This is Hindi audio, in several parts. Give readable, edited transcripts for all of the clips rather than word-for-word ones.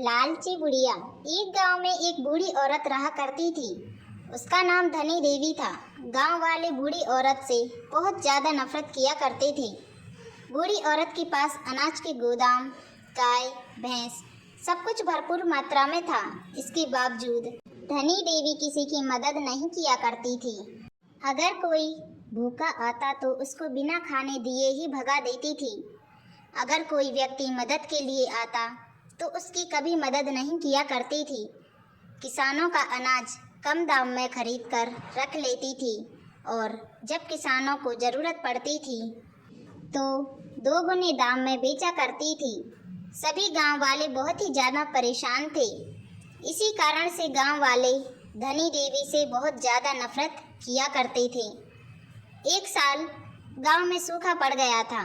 लालची बुढ़िया। एक गांव में एक बूढ़ी औरत रहा करती थी। उसका नाम धनी देवी था। गांव वाले बूढ़ी औरत से बहुत ज़्यादा नफरत किया करते थे। बूढ़ी औरत के पास अनाज के गोदाम, गाय, भैंस सब कुछ भरपूर मात्रा में था। इसके बावजूद धनी देवी किसी की मदद नहीं किया करती थी। अगर कोई भूखा आता तो उसको बिना खाने दिए ही भगा देती थी। अगर कोई व्यक्ति मदद के लिए आता तो उसकी कभी मदद नहीं किया करती थी। किसानों का अनाज कम दाम में खरीद कर रख लेती थी और जब किसानों को ज़रूरत पड़ती थी तो 2 गुने दाम में बेचा करती थी। सभी गांव वाले बहुत ही ज़्यादा परेशान थे। इसी कारण से गांव वाले धनी देवी से बहुत ज़्यादा नफरत किया करते थे। एक साल गांव में सूखा पड़ गया था।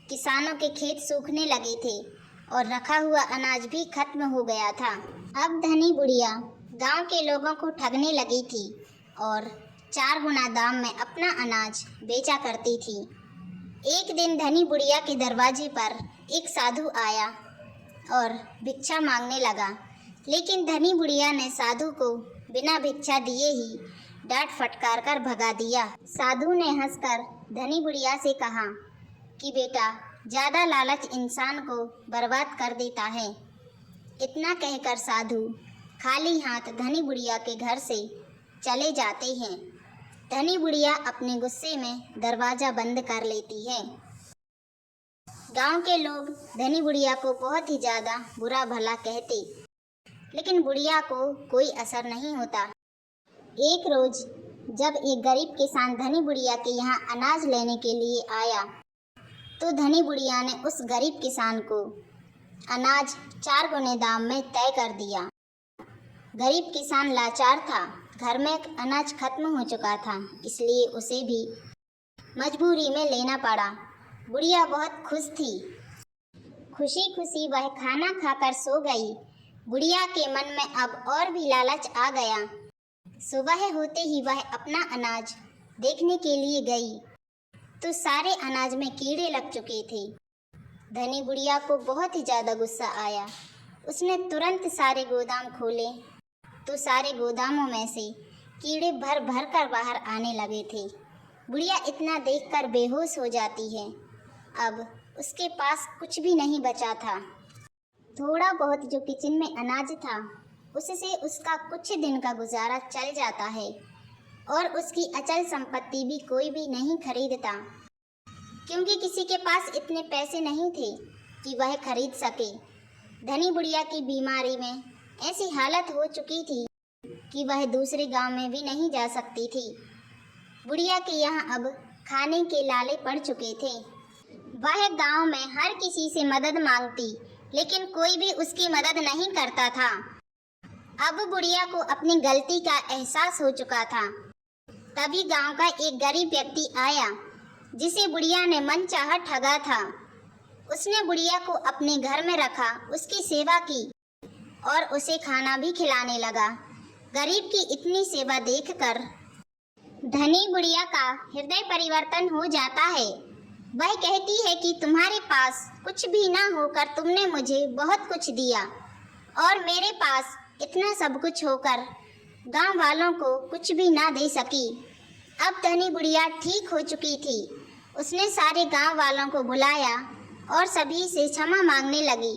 किसानों के खेत सूखने लगे थे और रखा हुआ अनाज भी खत्म हो गया था। अब धनी बुढ़िया गांव के लोगों को ठगने लगी थी और 4 गुना दाम में अपना अनाज बेचा करती थी। एक दिन धनी बुढ़िया के दरवाजे पर एक साधु आया और भिक्षा मांगने लगा, लेकिन धनी बुढ़िया ने साधु को बिना भिक्षा दिए ही डांट फटकार कर भगा दिया। साधु ने हंसकर धनी बुढ़िया से कहा कि बेटा, ज़्यादा लालच इंसान को बर्बाद कर देता है। इतना कहकर साधु खाली हाथ धनी बुढ़िया के घर से चले जाते हैं। धनी बुढ़िया अपने गुस्से में दरवाज़ा बंद कर लेती है। गांव के लोग धनी बुढ़िया को बहुत ही ज़्यादा बुरा भला कहते, लेकिन बुढ़िया को कोई असर नहीं होता। एक रोज़ जब एक गरीब किसान धनी बुढ़िया के यहाँ अनाज लेने के लिए आया तो धनी बुढ़िया ने उस गरीब किसान को अनाज 4 गुने दाम में तय कर दिया। गरीब किसान लाचार था, घर में अनाज खत्म हो चुका था, इसलिए उसे भी मजबूरी में लेना पड़ा। बुढ़िया बहुत खुश थी। खुशी खुशी वह खाना खाकर सो गई। बुढ़िया के मन में अब और भी लालच आ गया। सुबह होते ही वह अपना अनाज देखने के लिए गई तो सारे अनाज में कीड़े लग चुके थे। धनी बुढ़िया को बहुत ही ज़्यादा गुस्सा आया। उसने तुरंत सारे गोदाम खोले तो सारे गोदामों में से कीड़े भर भर कर बाहर आने लगे थे। बुढ़िया इतना देखकर बेहोश हो जाती है। अब उसके पास कुछ भी नहीं बचा था। थोड़ा बहुत जो किचन में अनाज था उससे उसका कुछ दिन का गुजारा चल जाता है और उसकी अचल संपत्ति भी कोई भी नहीं खरीदता, क्योंकि किसी के पास इतने पैसे नहीं थे कि वह खरीद सके। धनी बुढ़िया की बीमारी में ऐसी हालत हो चुकी थी कि वह दूसरे गांव में भी नहीं जा सकती थी। बुढ़िया के यहाँ अब खाने के लाले पड़ चुके थे। वह गांव में हर किसी से मदद मांगती, लेकिन कोई भी उसकी मदद नहीं करता था। अब बुढ़िया को अपनी गलती का एहसास हो चुका था। तभी गांव का एक गरीब व्यक्ति आया जिसे बुढ़िया ने मनचाहा ठगा था। उसने बुढ़िया को अपने घर में रखा, उसकी सेवा की और उसे खाना भी खिलाने लगा। गरीब की इतनी सेवा देखकर धनी बुढ़िया का हृदय परिवर्तन हो जाता है। वह कहती है कि तुम्हारे पास कुछ भी ना होकर तुमने मुझे बहुत कुछ दिया और मेरे पास इतना सब कुछ होकर गांव वालों को कुछ भी ना दे सकी। अब धनी बुढ़िया ठीक हो चुकी थी। उसने सारे गांव वालों को बुलाया और सभी से क्षमा मांगने लगी।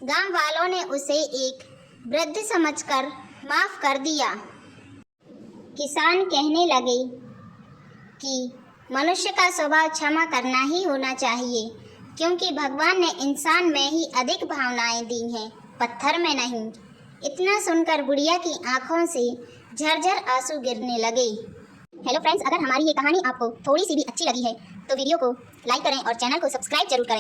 गांव वालों ने उसे एक वृद्ध समझकर माफ कर दिया। किसान कहने लगे कि मनुष्य का स्वभाव क्षमा करना ही होना चाहिए, क्योंकि भगवान ने इंसान में ही अधिक भावनाएं दी हैं, पत्थर में नहीं। इतना सुनकर बुढ़िया की आंखों से झरझर आंसू गिरने लगे। हेलो फ्रेंड्स, अगर हमारी ये कहानी आपको थोड़ी सी भी अच्छी लगी है तो वीडियो को लाइक करें और चैनल को सब्सक्राइब जरूर करें।